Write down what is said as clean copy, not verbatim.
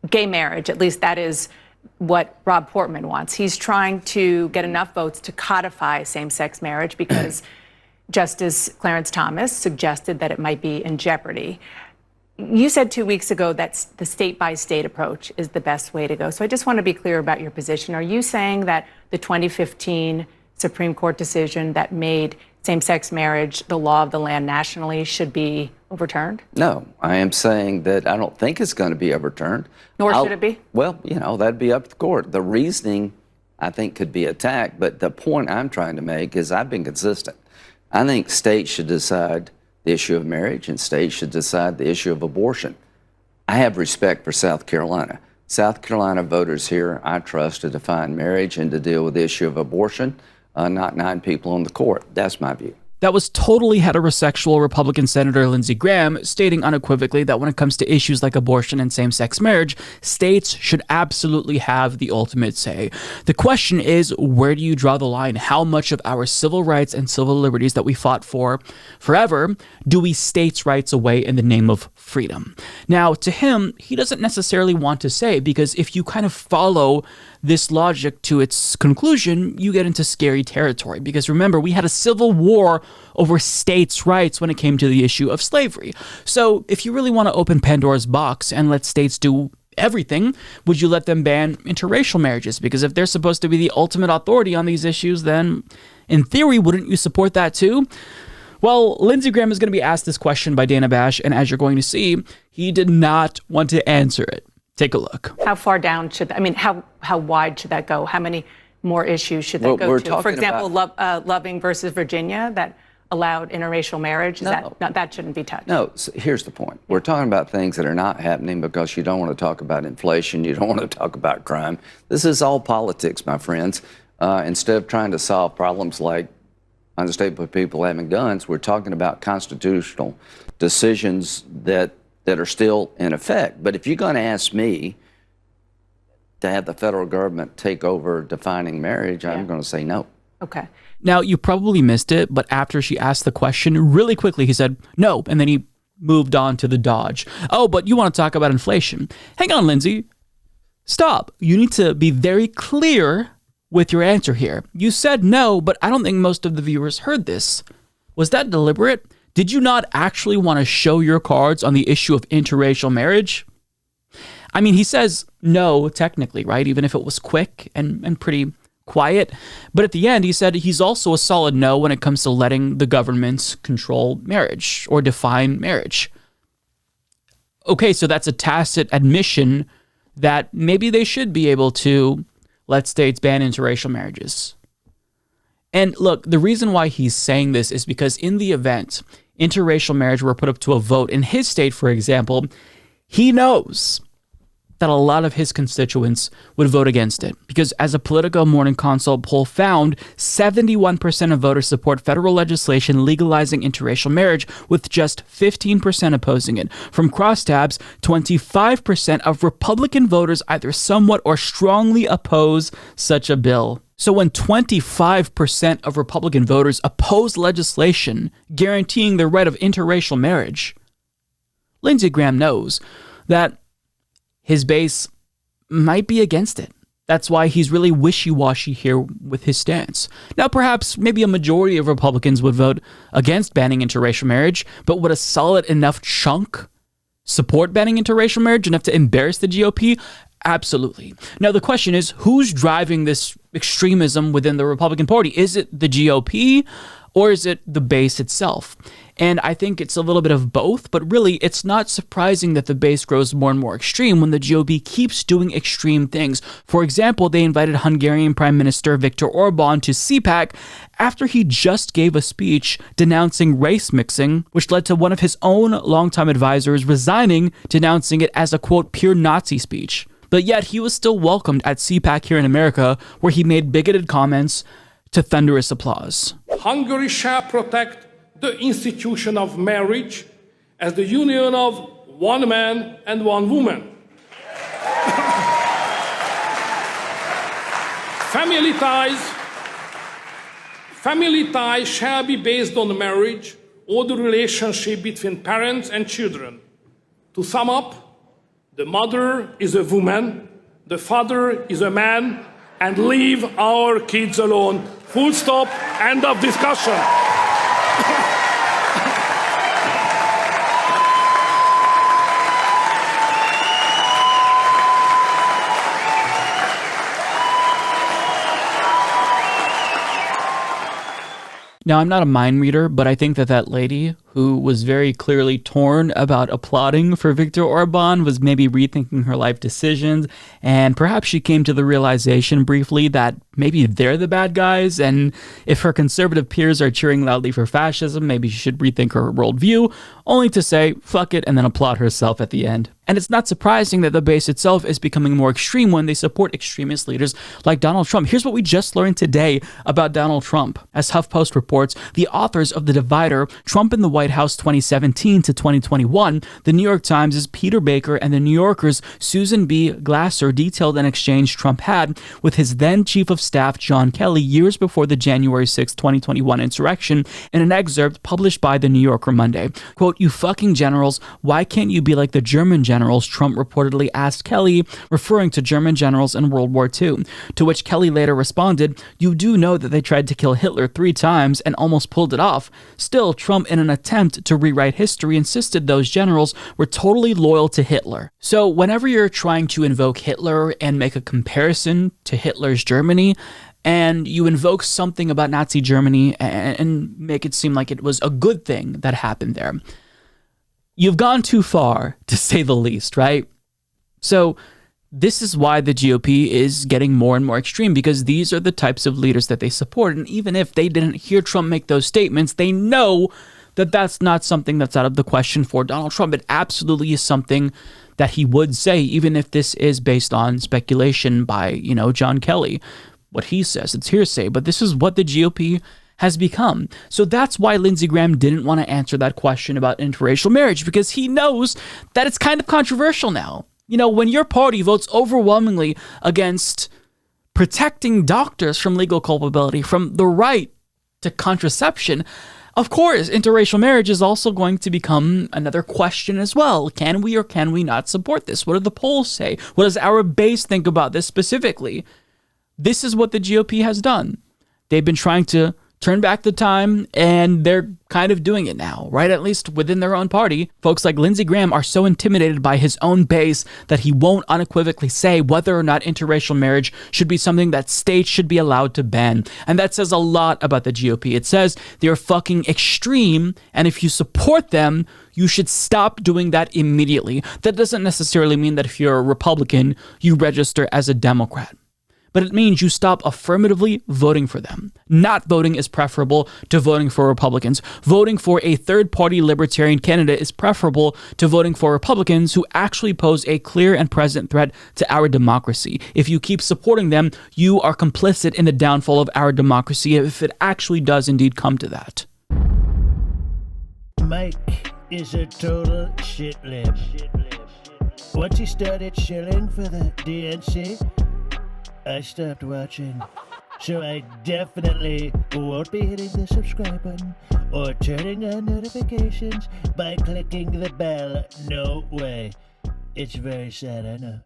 gay marriage. At least that is what Rob Portman wants. He's trying to get enough votes to codify same-sex marriage because Justice Clarence Thomas suggested that it might be in jeopardy. You said 2 weeks ago that the state-by-state approach is the best way to go. So I just want to be clear about your position. Are you saying that the 2015 Supreme Court decision that made same-sex marriage the law of the land nationally should be overturned? No, I am saying that I don't think it's going to be overturned. Nor should it be? Well, that'd be up to the court. The reasoning, I think, could be attacked, but the point I'm trying to make is I've been consistent. I think states should decide the issue of marriage and states should decide the issue of abortion. I have respect for South Carolina. South Carolina voters here, I trust, to define marriage and to deal with the issue of abortion, not 9 people on the court. That's my view. That was totally heterosexual Republican Senator Lindsey Graham stating unequivocally that when it comes to issues like abortion and same-sex marriage, states should absolutely have the ultimate say. The question is, where do you draw the line? How much of our civil rights and civil liberties that we fought for forever do we states' rights away in the name of freedom? Now, to him, he doesn't necessarily want to say, because if you kind of follow this logic to its conclusion, you get into scary territory. Because remember, we had a civil war over states' rights when it came to the issue of slavery. So if you really want to open Pandora's box and let states do everything, would you let them ban interracial marriages? Because if they're supposed to be the ultimate authority on these issues, then in theory, wouldn't you support that too? Well, Lindsey Graham is going to be asked this question by Dana Bash, and as you're going to see, he did not want to answer it. Take a look. How far down should, how wide should that go? How many more issues should that go to? For example, Loving versus Virginia, that allowed interracial marriage, that shouldn't be touched. No, so here's the point. We're talking about things that are not happening because you don't want to talk about inflation, you don't want to talk about crime. This is all politics, my friends. Instead of trying to solve problems like unstable people having guns, we're talking about constitutional decisions that are still in effect. But if you're going to ask me to have the federal government take over defining marriage, I'm going to say no. Okay. Now, you probably missed it, but after she asked the question, really quickly, he said no, and then he moved on to the dodge. Oh, but you want to talk about inflation. Hang on, Lindsey. Stop. You need to be very clear with your answer here. You said no, but I don't think most of the viewers heard this. Was that deliberate? Did you not actually want to show your cards on the issue of interracial marriage? I mean, he says no, technically, right? Even if it was quick and pretty quiet. But at the end, he said he's also a solid no when it comes to letting the governments control marriage or define marriage. Okay, so that's a tacit admission that maybe they should be able to let states ban interracial marriages. And look, the reason why he's saying this is because in the event interracial marriage were put up to a vote in his state, for example, he knows that a lot of his constituents would vote against it. Because as a Politico Morning Consult poll found, 71% of voters support federal legislation legalizing interracial marriage, with just 15% opposing it. From crosstabs, 25% of Republican voters either somewhat or strongly oppose such a bill. So when 25% of Republican voters oppose legislation guaranteeing the right of interracial marriage, Lindsey Graham knows that his base might be against it. That's why he's really wishy-washy here with his stance. Now, perhaps maybe a majority of Republicans would vote against banning interracial marriage, but would a solid enough chunk support banning interracial marriage, enough to embarrass the GOP? Absolutely. Now, the question is, who's driving this extremism within the Republican Party? Is it the GOP or is it the base itself? And I think it's a little bit of both, but really it's not surprising that the base grows more and more extreme when the GOP keeps doing extreme things. For example, they invited Hungarian Prime Minister Viktor Orban to CPAC after he just gave a speech denouncing race mixing, which led to one of his own longtime advisors resigning, denouncing it as a, quote, pure Nazi speech. But yet he was still welcomed at CPAC here in America, where he made bigoted comments to thunderous applause. Hungary shall protect the institution of marriage as the union of one man and one woman. Family ties shall be based on marriage or the relationship between parents and children. To sum up, The mother is a woman, the father is a man, and leave our kids alone. Full stop, end of discussion. Now, I'm not a mind reader, but I think that that lady who was very clearly torn about applauding for Viktor Orban was maybe rethinking her life decisions, and perhaps she came to the realization briefly that maybe they're the bad guys, and if her conservative peers are cheering loudly for fascism, maybe she should rethink her worldview, only to say, fuck it, and then applaud herself at the end. And it's not surprising that the base itself is becoming more extreme when they support extremist leaders like Donald Trump. Here's what we just learned today about Donald Trump. As HuffPost reports, the authors of The Divider, Trump in the White House 2017 to 2021, the New York Times' Peter Baker and the New Yorker's Susan B. Glasser detailed an exchange Trump had with his then chief of staff, John Kelly, years before the January 6, 2021 insurrection in an excerpt published by The New Yorker Monday. Quote, "You fucking generals, why can't you be like the German generals?" Trump reportedly asked Kelly, referring to German generals in World War II. To which Kelly later responded, "You do know that they tried to kill Hitler 3 times and almost pulled it off. Still, Trump, in an attempt to rewrite history, insisted those generals were totally loyal to Hitler." So whenever you're trying to invoke Hitler and make a comparison to Hitler's Germany, and you invoke something about Nazi Germany and make it seem like it was a good thing that happened there, you've gone too far, to say the least, right? So this is why the GOP is getting more and more extreme, because these are the types of leaders that they support. And even if they didn't hear Trump make those statements, they know that that's not something that's out of the question for Donald Trump. It absolutely is something that he would say, even if this is based on speculation by, John Kelly. What he says, it's hearsay, but this is what the GOP has become. So that's why Lindsey Graham didn't want to answer that question about interracial marriage, because he knows that it's kind of controversial now. When your party votes overwhelmingly against protecting doctors from legal culpability, from the right to contraception, of course, interracial marriage is also going to become another question as well. Can we or can we not support this? What do the polls say? What does our base think about this specifically? This is what the GOP has done. They've been trying to turn back the time, and they're kind of doing it now, right? At least within their own party. Folks like Lindsey Graham are so intimidated by his own base that he won't unequivocally say whether or not interracial marriage should be something that states should be allowed to ban. And that says a lot about the GOP. It says they're fucking extreme, and if you support them, you should stop doing that immediately. That doesn't necessarily mean that if you're a Republican, you register as a Democrat. But it means you stop affirmatively voting for them. Not voting is preferable to voting for Republicans. Voting for a third-party libertarian candidate is preferable to voting for Republicans who actually pose a clear and present threat to our democracy. If you keep supporting them, you are complicit in the downfall of our democracy if it actually does indeed come to that. Mike is a total shitlib. Once he started shilling for the DNC, I stopped watching, so I definitely won't be hitting the subscribe button or turning on notifications by clicking the bell. No way. It's very sad, I know.